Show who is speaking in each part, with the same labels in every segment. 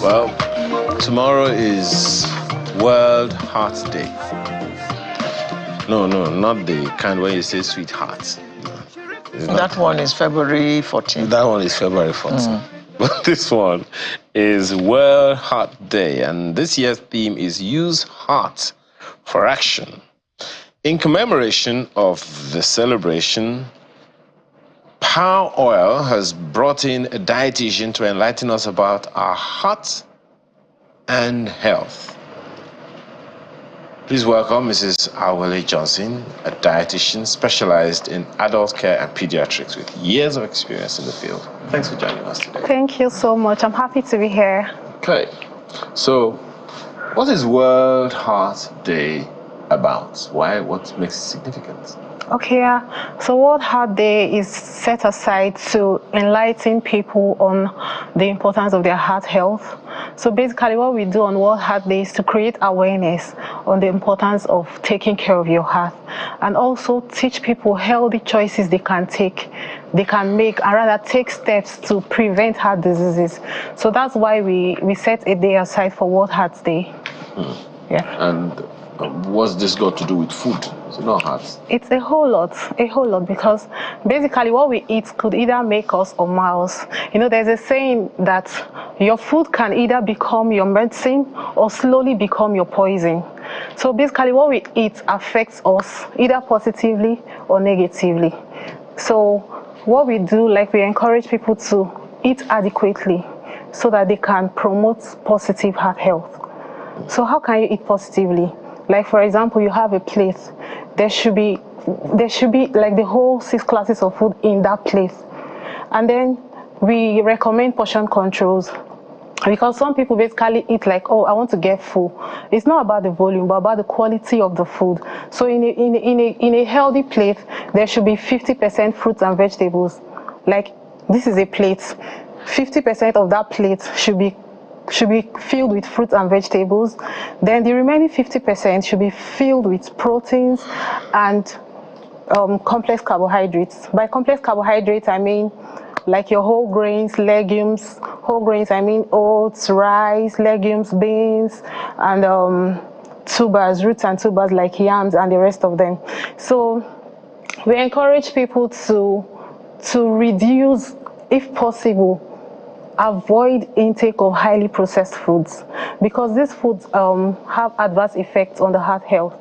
Speaker 1: Well, tomorrow is World Heart Day. No, not the kind where you say sweetheart. No,
Speaker 2: that one is February 14th.
Speaker 1: That one is February 14th. But this one is World Heart Day, and this year's theme is Use Heart for Action. In commemoration of the celebration, Power Oil has brought in a dietitian to enlighten us about our heart and health. Please welcome Mrs. Awele Johnson, a dietitian specialized in adult care and pediatrics with years of experience in the field. Thanks for joining us today.
Speaker 3: Thank you so much. I'm happy to be here.
Speaker 1: Okay, so what is World Heart Day about? Why? What makes it significant?
Speaker 3: Okay, so World Heart Day is set aside to enlighten people on the importance of their heart health. So basically what we do on World Heart Day is to create awareness on the importance of taking care of your heart, and also teach people healthy choices they can make, and rather take steps to prevent heart diseases. So that's why we set a day aside for World Heart Day. Yeah.
Speaker 1: And what's this got to do with food? Is it not heart?
Speaker 3: It's a whole lot, because basically what we eat could either make us or mar us. You know, there's a saying that your food can either become your medicine or slowly become your poison. So basically what we eat affects us either positively or negatively. So what we do, like, we encourage people to eat adequately so that they can promote positive heart health. So how can you eat positively? Like, for example, you have a plate. There should be like the whole 6 classes of food in that plate. And then we recommend portion controls, because some people basically eat like, oh, I want to get full. It's not about the volume, but about the quality of the food. So in a healthy plate, there should be 50% fruits and vegetables. Like, this is a plate. 50% of that plate should be filled with fruits and vegetables. Then the remaining 50% should be filled with proteins and complex carbohydrates. By complex carbohydrates, I mean like your whole grains, legumes. Whole grains, I mean oats, rice, legumes, beans, and tubers, roots and tubers like yams and the rest of them. So we encourage people to reduce, if possible, avoid intake of highly processed foods, because these foods have adverse effects on the heart health,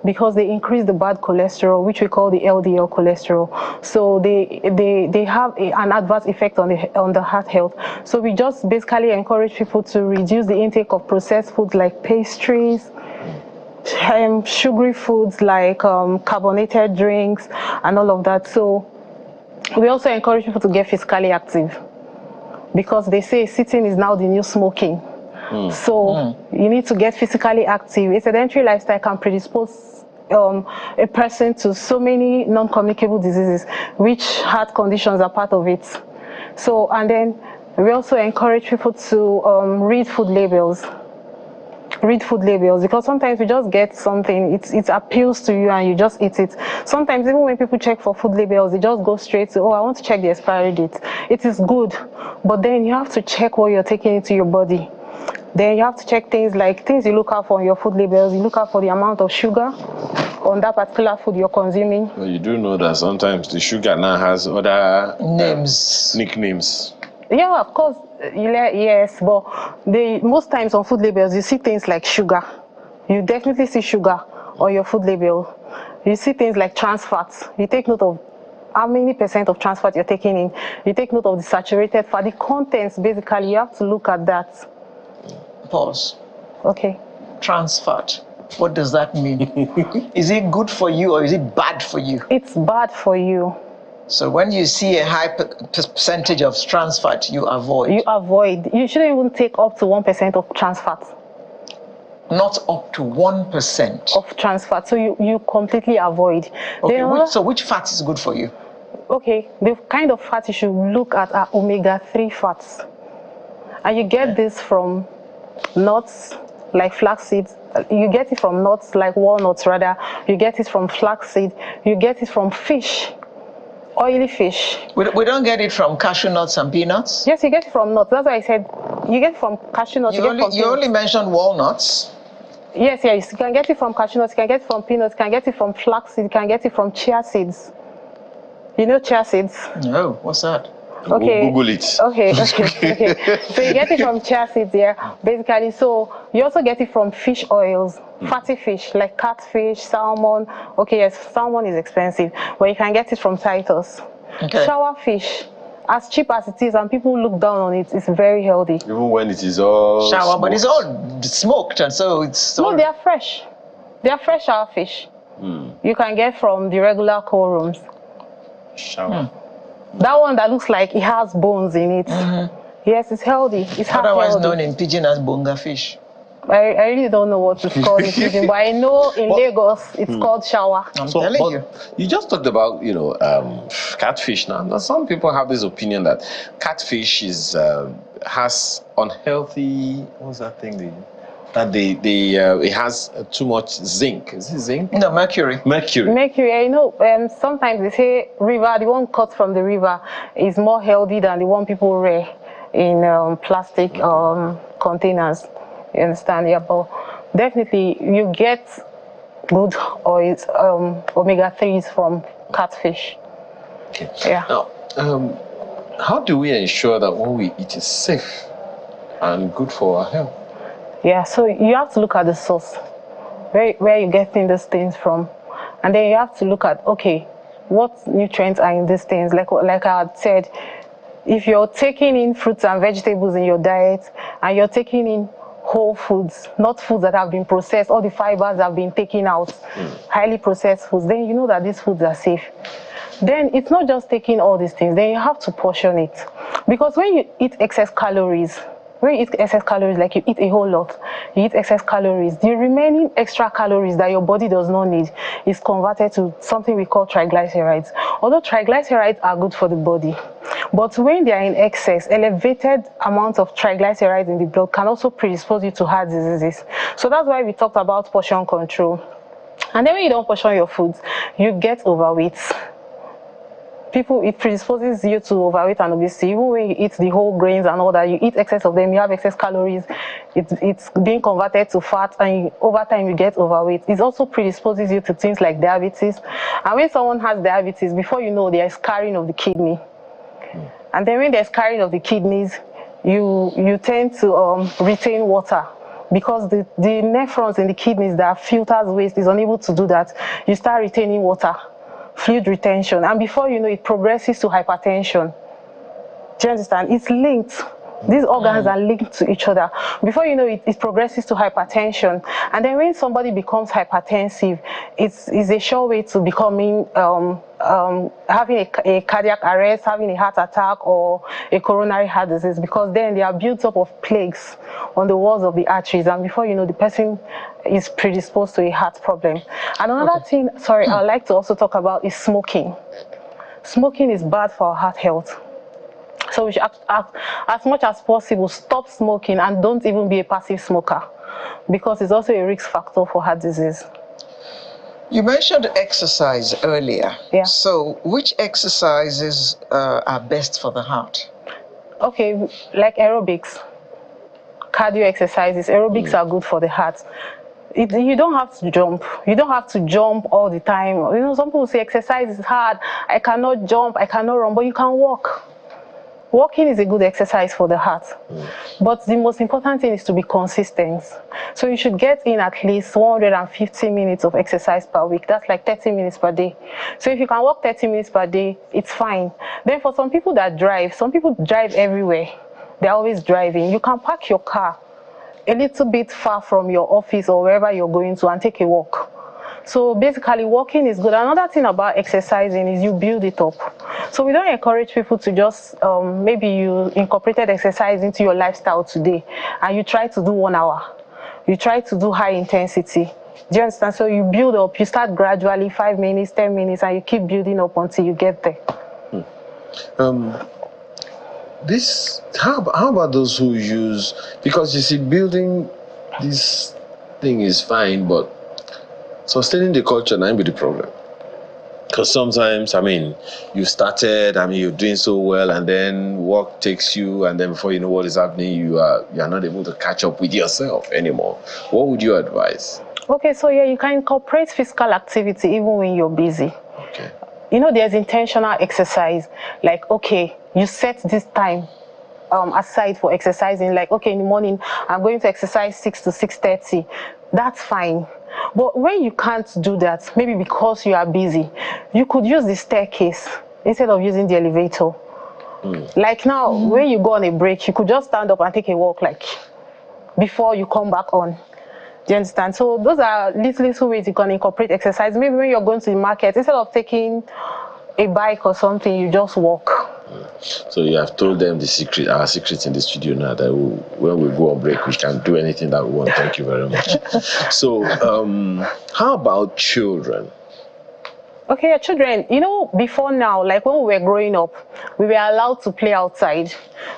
Speaker 3: because they increase the bad cholesterol, which we call the LDL cholesterol. So they have an adverse effect on the heart health. So we just basically encourage people to reduce the intake of processed foods like pastries, sugary foods like carbonated drinks, and all of that. So we also encourage people to get physically active, because they say sitting is now the new smoking. So you need to get physically active. A sedentary lifestyle can predispose a person to so many non-communicable diseases, which heart conditions are part of it. So, and then we also encourage people to read food labels. Because sometimes you just get something, it appeals to you and you just eat it. Sometimes even when people check for food labels, they just go straight to, oh, I want to check the expiry date. It is good, but then you have to check what you're taking into your body. Then you have to check things you look out for on your food labels. You look out for the amount of sugar on that particular food you're consuming.
Speaker 1: Well, you do know that sometimes the sugar now has other nicknames.
Speaker 3: Yeah, of course, yes, but most times on food labels, you see things like sugar. You definitely see sugar on your food label. You see things like trans fats. You take note of how many percent of trans fat you're taking in. You take note of the saturated fat. The contents, basically, you have to look at that.
Speaker 2: Pause.
Speaker 3: Okay.
Speaker 2: Trans fat. What does that mean? Is it good for you or is it bad for you?
Speaker 3: It's bad for you.
Speaker 2: So when you see a high percentage of trans fat, you avoid.
Speaker 3: You shouldn't even take up to 1% of trans fat.
Speaker 2: Not up to 1%
Speaker 3: of trans fat. So you completely avoid.
Speaker 2: Okay. So which fat is good for you?
Speaker 3: Okay. The kind of fat you should look at are omega-3 fats, and you get this from nuts like flaxseed. You get it from nuts like walnuts. Rather, you get it from flaxseed. You get it from fish. Oily fish.
Speaker 2: We don't get it from cashew nuts and peanuts?
Speaker 3: Yes, you get it from nuts. That's why I said you get it from cashew nuts.
Speaker 2: You only mentioned walnuts.
Speaker 3: Yes, you can get it from cashew nuts, you can get it from peanuts, you can get it from flax seeds, you can get it from chia seeds. You know chia seeds?
Speaker 2: No, what's that?
Speaker 3: Okay.
Speaker 1: Google it.
Speaker 3: Okay. So you get it from chia seeds, basically. So you also get it from fish oils, fatty fish, like catfish, salmon. Okay, yes, salmon is expensive, but you can get it from Titus.
Speaker 2: Okay.
Speaker 3: Shower fish, as cheap as it is, and people look down on it, it's very healthy.
Speaker 1: Even when it is all
Speaker 2: shower,
Speaker 1: smoked.
Speaker 2: but it's all smoked, and so it's
Speaker 3: no, they are fresh. They are fresh shower fish. You can get from the regular coal rooms.
Speaker 1: Shower.
Speaker 3: That one that looks like it has bones in it. Yes, it's healthy. It's
Speaker 2: otherwise known in Pidgin as bonga fish.
Speaker 3: I really don't know what it's called in Pidgin, but I know in Lagos it's called shower.
Speaker 2: I'm telling you.
Speaker 1: You just talked about, catfish now. Now, some people have this opinion that catfish is has unhealthy, what's that thing? It has too much zinc. Is it zinc?
Speaker 2: No, mercury.
Speaker 3: Mercury. I know. Sometimes they say the one cut from the river is more healthy than the one people rear in plastic containers. You understand? Yeah, but definitely you get good oils, omega-3s from catfish.
Speaker 1: Okay.
Speaker 3: Yeah.
Speaker 1: Now, how do we ensure that what we eat is safe and good for our health?
Speaker 3: Yeah, so you have to look at the source, where you're getting these things from. And then you have to look at, okay, what nutrients are in these things? Like I had said, if you're taking in fruits and vegetables in your diet, and you're taking in whole foods, not foods that have been processed, all the fibers have been taken out, highly processed foods, then you know that these foods are safe. Then it's not just taking all these things, then you have to portion it. Because when you eat excess calories, like you eat a whole lot, you eat excess calories, the remaining extra calories that your body does not need is converted to something we call triglycerides. Although triglycerides are good for the body, but when they are in excess, elevated amounts of triglycerides in the blood can also predispose you to heart diseases. So that's why we talked about portion control. And then when you don't portion your foods, you get overweight. It predisposes you to overweight and obesity. Even when you eat the whole grains and all that, you eat excess of them, you have excess calories, it's being converted to fat, and over time you get overweight. It also predisposes you to things like diabetes. And when someone has diabetes, before you know, there is scarring of the kidney. And then when there's scarring of the kidneys, you tend to retain water. Because the nephrons in the kidneys that filters waste is unable to do that, you start retaining water. Fluid retention, and before you know, it progresses to hypertension. Do you understand? It's linked. These organs are linked to each other. Before you know, it progresses to hypertension. And then when somebody becomes hypertensive, it's a sure way to becoming having a cardiac arrest, having a heart attack, or a coronary heart disease, because then they are built up of plaques on the walls of the arteries, and before you know, the person is predisposed to a heart problem. And another thing, I'd like to also talk about is smoking. Smoking is bad for our heart health. So we should, as much as possible, stop smoking and don't even be a passive smoker, because it's also a risk factor for heart disease.
Speaker 2: You mentioned exercise earlier.
Speaker 3: Yeah.
Speaker 2: So which exercises are best for the heart?
Speaker 3: Okay, like aerobics, cardio exercises. Aerobics are good for the heart. You don't have to jump. You don't have to jump all the time. You know, some people say exercise is hard. I cannot jump, I cannot run, but you can walk. Walking is a good exercise for the heart. But the most important thing is to be consistent. So you should get in at least 150 minutes of exercise per week. That's like 30 minutes per day. So if you can walk 30 minutes per day, it's fine. Then for some people that drive, some people drive everywhere. They're always driving. You can park your car a little bit far from your office or wherever you're going to and take a walk. So basically, walking is good. Another thing about exercising is you build it up. So we don't encourage people to just, maybe you incorporated exercise into your lifestyle today and you try to do 1 hour. You try to do high intensity. Do you understand? So you build up, you start gradually, 5 minutes, 10 minutes, and you keep building up until you get there.
Speaker 1: How about those who use, because you see, building this thing is fine, but sustaining the culture might be the problem. Because sometimes, I mean, you started, I mean, you're doing so well, and then work takes you, and then before you know what is happening, you are not able to catch up with yourself anymore. What would you advise?
Speaker 3: Okay, so yeah, you can incorporate physical activity even when you're busy.
Speaker 1: Okay.
Speaker 3: You know, there's intentional exercise. Like, okay, you set this time aside for exercising. Like, okay, in the morning, I'm going to exercise 6 to 6:30. That's fine. But when you can't do that, maybe because you are busy, you could use the staircase instead of using the elevator. Like now, when you go on a break, you could just stand up and take a walk, like, before you come back on. Do you understand? So those are little ways you can incorporate exercise. Maybe when you're going to the market, instead of taking a bike or something, you just walk.
Speaker 1: So you have told them the secret, our secret in the studio now, that when we go on break, we can do anything that we want. Thank you very much. So how about children?
Speaker 3: Okay, your children, you know, before now, like when we were growing up, we were allowed to play outside.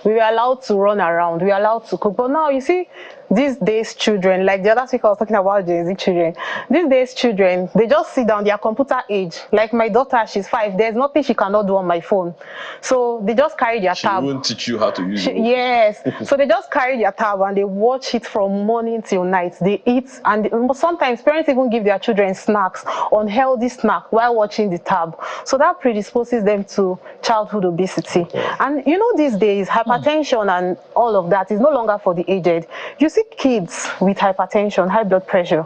Speaker 3: We were allowed to run around. We were allowed to cook. But now, you see, these days children, like the other week I was talking about Gen Z children, these days children, they just sit down, their computer age. Like my daughter, she's 5. There's nothing she cannot do on my phone. So they just carry their tab.
Speaker 1: She won't teach you how to use it.
Speaker 3: Yes. So they just carry their tab and they watch it from morning till night. They eat, and sometimes parents even give their children snacks, unhealthy snack, while watching the tab. So that predisposes them to childhood obesity. And you know, these days, hypertension and all of that is no longer for the aged. You see kids with hypertension, high blood pressure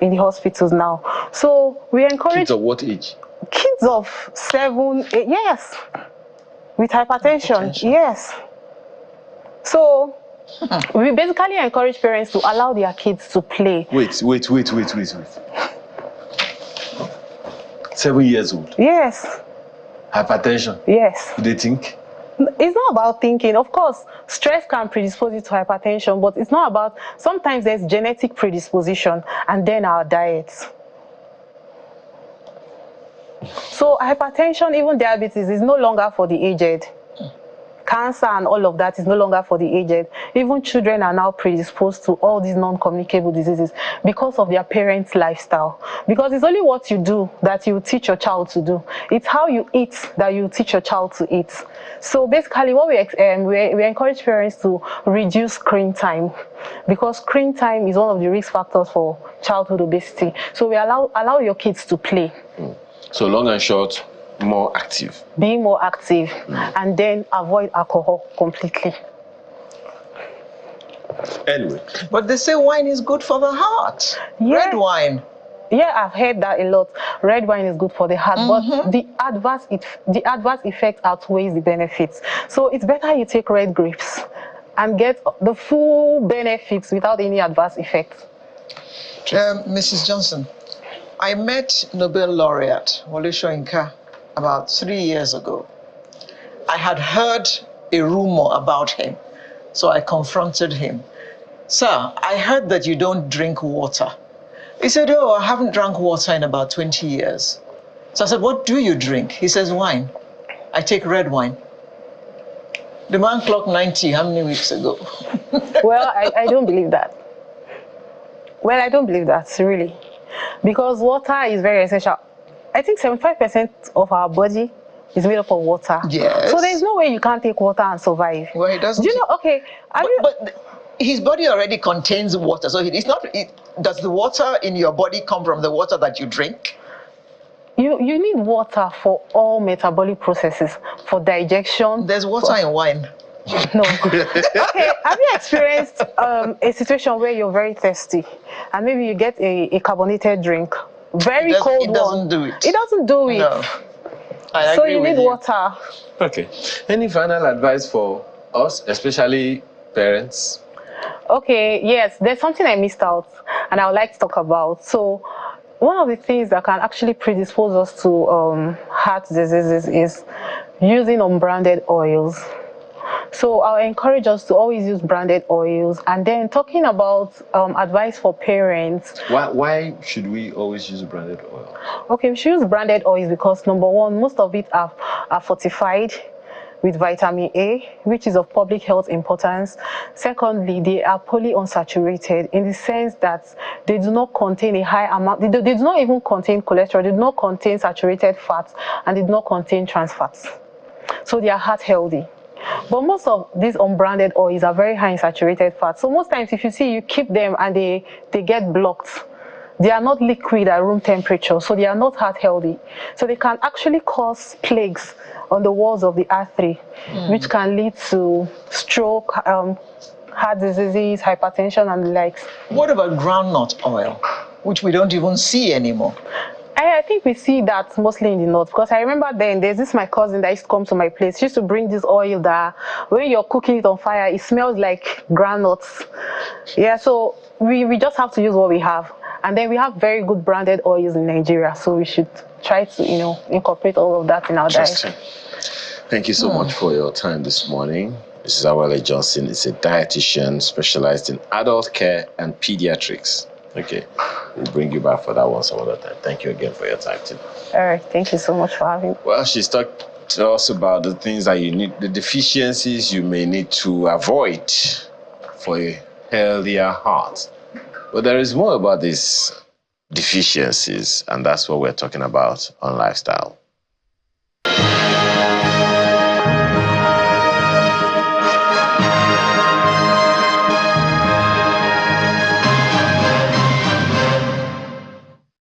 Speaker 3: in the hospitals now. So we encourage...
Speaker 1: Kids of what age?
Speaker 3: Kids of 7, 8, yes. With hypertension, yes. So we basically encourage parents to allow their kids to play.
Speaker 1: Wait. 7 years old?
Speaker 3: Yes.
Speaker 1: Hypertension?
Speaker 3: Yes.
Speaker 1: Do they think?
Speaker 3: It's not about thinking. Of course, stress can predispose you to hypertension, but it's not about... Sometimes there's genetic predisposition and then our diets. So hypertension, even diabetes, is no longer for the aged. Cancer and all of that is no longer for the aged. Even children are now predisposed to all these non-communicable diseases because of their parents' lifestyle. Because it's only what you do that you teach your child to do. It's how you eat that you teach your child to eat. So basically, what we encourage parents to reduce screen time, because screen time is one of the risk factors for childhood obesity. So we allow your kids to play.
Speaker 1: So long and short, more active.
Speaker 3: Be more active, and then avoid alcohol completely.
Speaker 1: Anyway.
Speaker 2: But they say wine is good for the heart.
Speaker 3: Yeah.
Speaker 2: Red wine.
Speaker 3: Yeah, I've heard that a lot. Red wine is good for the heart, but the adverse effect outweighs the benefits. So it's better you take red grapes and get the full benefits without any adverse effects.
Speaker 2: Mrs. Johnson, I met Nobel laureate Wole Soyinka about 3 years ago. I had heard a rumor about him, so I confronted him. Sir, I heard that you don't drink water. He said, oh, I haven't drank water in about 20 years. So I said, what do you drink? He says, wine. I take red wine. The man clocked 90 how many weeks ago?
Speaker 3: Well, I don't believe that. Well, I don't believe that, really. Because water is very essential. I think 75% of our body is made up of water.
Speaker 2: Yes.
Speaker 3: So there's no way you can't take water and survive.
Speaker 2: Well, he doesn't.
Speaker 3: Do you know, okay.
Speaker 2: But his body already contains water. So it's not, does the water in your body come from the water that you drink?
Speaker 3: You need water for all metabolic processes, for digestion.
Speaker 2: There's water in wine.
Speaker 3: No. Okay, have you experienced a situation where you're very thirsty and maybe you get a carbonated drink? Very cold one.
Speaker 2: It doesn't do it.
Speaker 3: It doesn't do it.
Speaker 2: No. I
Speaker 3: so
Speaker 2: agree
Speaker 3: you
Speaker 2: with
Speaker 3: need water.
Speaker 1: Okay. Any final advice for us, especially parents?
Speaker 3: Okay, yes, there's something I missed out and I would like to talk about. So one of the things that can actually predispose us to heart diseases is using unbranded oils. So I'll encourage us to always use branded oils. And then talking about advice for parents.
Speaker 1: Why should we always use branded oil?
Speaker 3: Okay, we should use branded oils because number one, most of it are fortified. with vitamin A, which is of public health importance. Secondly, they are polyunsaturated in the sense that they do not contain a high amount, they do not even contain cholesterol, they do not contain saturated fats, and they do not contain trans fats. So they are heart healthy. But most of these unbranded oils are very high in saturated fats. So most times if you see, you keep them and they get blocked. They are not liquid at room temperature, so they are not heart healthy. So they can actually cause plaques on the walls of the artery, which can lead to stroke, heart diseases, hypertension, and the likes.
Speaker 2: What about groundnut oil, which we don't even see anymore?
Speaker 3: I think we see that mostly in the north, because I remember then there's this my cousin that used to come to my place. She used to bring this oil that when you're cooking it on fire, it smells like groundnuts. Yeah, so we just have to use what we have. And then we have very good branded oils in Nigeria, so we should try to, incorporate all of that in our diet.
Speaker 1: Thank you so much for your time this morning. Mrs. Awale Johnson is a dietitian specialized in adult care and pediatrics. Okay, we'll bring you back for that one some other time. Thank you again for your time today.
Speaker 3: All right, thank you so much for having me.
Speaker 1: Well, she's talked to us about the things that you need, the deficiencies you may need to avoid for a healthier heart. But there is more about these deficiencies, and that's what we're talking about on Lifestyle.